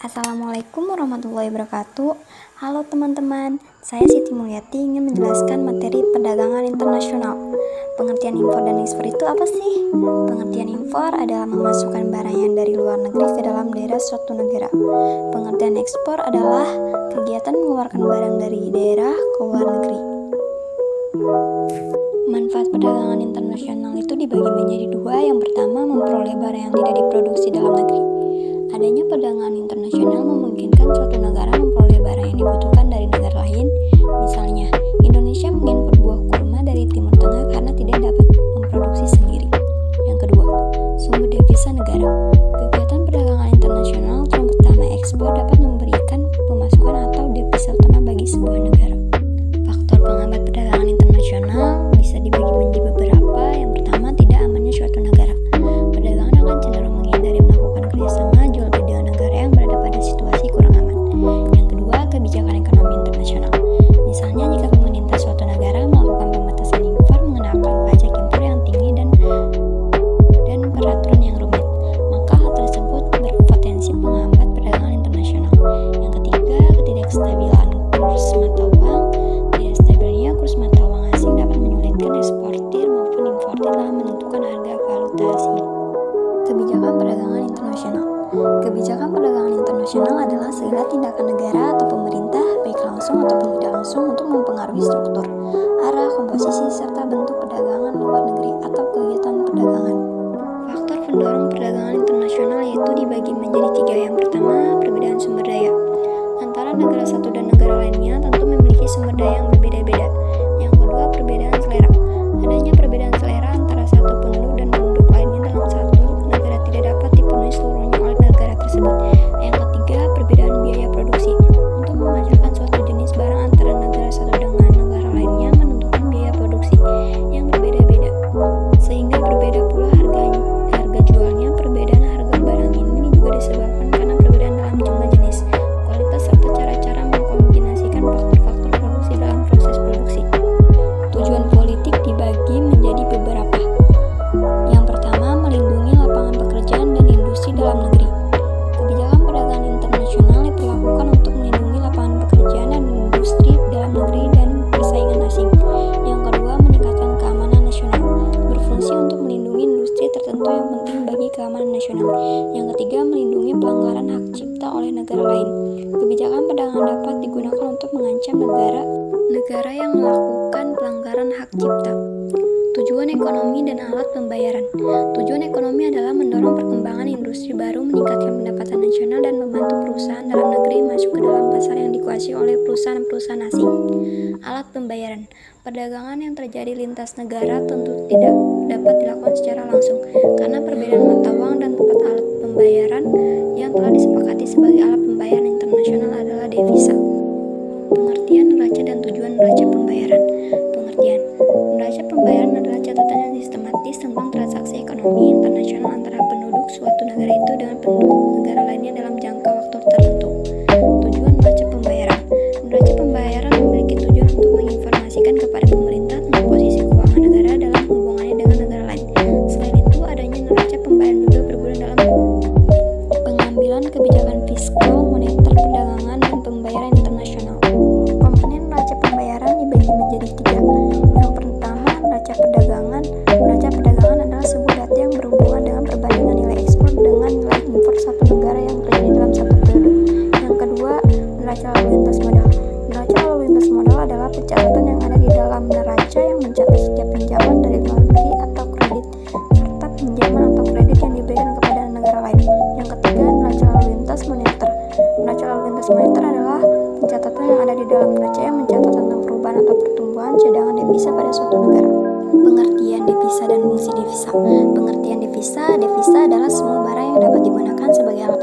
Assalamualaikum warahmatullahi wabarakatuh. Halo teman-teman, saya Siti Mulyati ingin menjelaskan materi perdagangan internasional. Pengertian impor dan ekspor itu apa sih? Pengertian impor adalah memasukkan barang yang dari luar negeri ke dalam daerah suatu negara. Pengertian ekspor adalah kegiatan mengeluarkan barang dari daerah ke luar negeri. Manfaat perdagangan internasional itu dibagi menjadi dua. Yang pertama, memperoleh barang yang tidak diproduksi dalam negeri. Adanya perdagangan internasional memungkinkan suatu negara memperoleh barang yang dibutuhkan dari negara lain. Misalnya, Indonesia mengimpor buah kurma dari Timur Tengah karena tidak dapat memproduksi sendiri. Yang kedua, sumber devisa negara. Kegiatan perdagangan internasional yang pertama, ekspor dapat memberikan pemasukan atau devisa utama bagi sebuah negara. Faktor penghambat perdagangan internasional bisa dibagi menjadi beberapa. Yang pertama, tidak amannya suatu negara. Perdagangan akan cenderung menghindari melakukan kerjasama jual beli dengan negara yang berada pada situasi kurang aman. Yang kedua, kebijakan ekonomi internasional. Misalnya, jika pemerintah suatu negara melakukan pembatasan impor, mengenakan pajak impor yang tinggi dan peraturan yang rumit, maka hal tersebut berpotensi menghambat perdagangan internasional. Yang ketiga, ketidakstabilan kurs mata uang. Tidak stabilnya kurs mata uang asing dapat menyulitkan eksportir maupun importir dalam menentukan harga valuta asing. Kebijakan perdagangan internasional. Kebijakan perdagangan internasional adalah segala tindakan negara atau pemerintah, baik langsung ataupun tidak langsung, untuk mempengaruhi struktur, arah, komposisi, serta bentuk perdagangan luar negeri atau kegiatan perdagangan. Faktor pendorong perdagangan internasional yaitu dibagi menjadi tiga. Yang pertama, perbedaan sumber daya. Antara negara satu dan negara lainnya tentu memiliki sumber daya yang berbeda-beda. Yang kedua, perbedaan selera. Adanya perbedaan selera antara satu penduduk dan penduduk lainnya dalam satu negara tidak dapat dipenuhi seluruhnya oleh negara tersebut. Yang ketiga, perbedaan biaya produksi. Untuk menghasilkan suatu jenis barang antara negara satu dengan negara lainnya menentukan biaya produksi yang berbeda-beda, sehingga berbeda pula harga jualnya. Perbedaan harga barang ini juga disebabkan karena perbedaan dalam jumlah jenis, kualitas, serta cara-cara mengkombinasikan faktor-faktor produksi dalam proses produksi. Tujuan politik dibagi menjadi beberapa. Yang pertama, melindungi lapangan pekerjaan dan industri dalam negeri. Kebijakan perdagangan internasional diperlakukan untuk melindungi lapangan pekerjaan dan industri dalam negeri dan persaingan asing. Yang kedua, meningkatkan keamanan nasional. Berfungsi untuk melindungi industri tertentu yang penting bagi keamanan nasional. Yang ketiga, melindungi pelanggaran hak cipta oleh negara lain. Kebijakan perdagangan dapat digunakan untuk mengancam negara yang melakukan pelanggaran hak cipta. Tujuan ekonomi dan alat pembayaran. Tujuan ekonomi adalah mendorong perkembangan industri baru, meningkatkan pendapatan nasional, dan membantu perusahaan dalam negeri masuk ke dalam pasar yang dikuasai oleh perusahaan-perusahaan asing. Alat pembayaran. Perdagangan yang terjadi lintas negara tentu tidak dapat dilakukan secara langsung, karena perbedaan mata uang dan tempat alat pembayaran yang telah disepakati sebagai alat pembayaran internasional adalah devisa. Pengertian neraca dan tujuan neraca pembayaran. Pengertian. Neraca pembayaran adalah catatan yang sistematis tentang transaksi ekonomi internasional antara penduduk suatu negara itu dengan penduduk negara lainnya dalam jangka waktu tertentu. Tujuan neraca pembayaran. Neraca pembayaran memiliki tujuan untuk menginformasikan kepada pemerintah tentang posisi keuangan negara dalam hubungannya dengan negara lain. Selain itu, adanya neraca pembayaran juga berguna dalam pengambilan kebijakan fiskal, moneter, perdagangan, dan pembayaran internasional. Komponen neraca pembayaran dibagi menjadi tiga. Yang pertama, neraca perdagangan. Neraca perdagangan adalah sebuah data yang berhubungan dengan perbandingan nilai ekspor dengan nilai impor satu negara yang terjadi dalam satu periode. Yang kedua, neraca lalu lintas modal. Neraca lalu lintas modal adalah pencatatan yang ada di dalam neraca yang mencatat setiap pinjaman dari luar negeri atau kredit, serta pinjaman atau kredit yang diberikan kepada negara lain. Yang ketiga, neraca lalu lintas moneter. Neraca lalu lintas moneter adalah pencatatan yang ada di dalam neraca yang mencatat tentang perubahan atau pertumbuhan cadangan devisa pada suatu negara. Pengertian devisa dan fungsi devisa. Pengertian devisa adalah semua barang yang dapat digunakan sebagai alat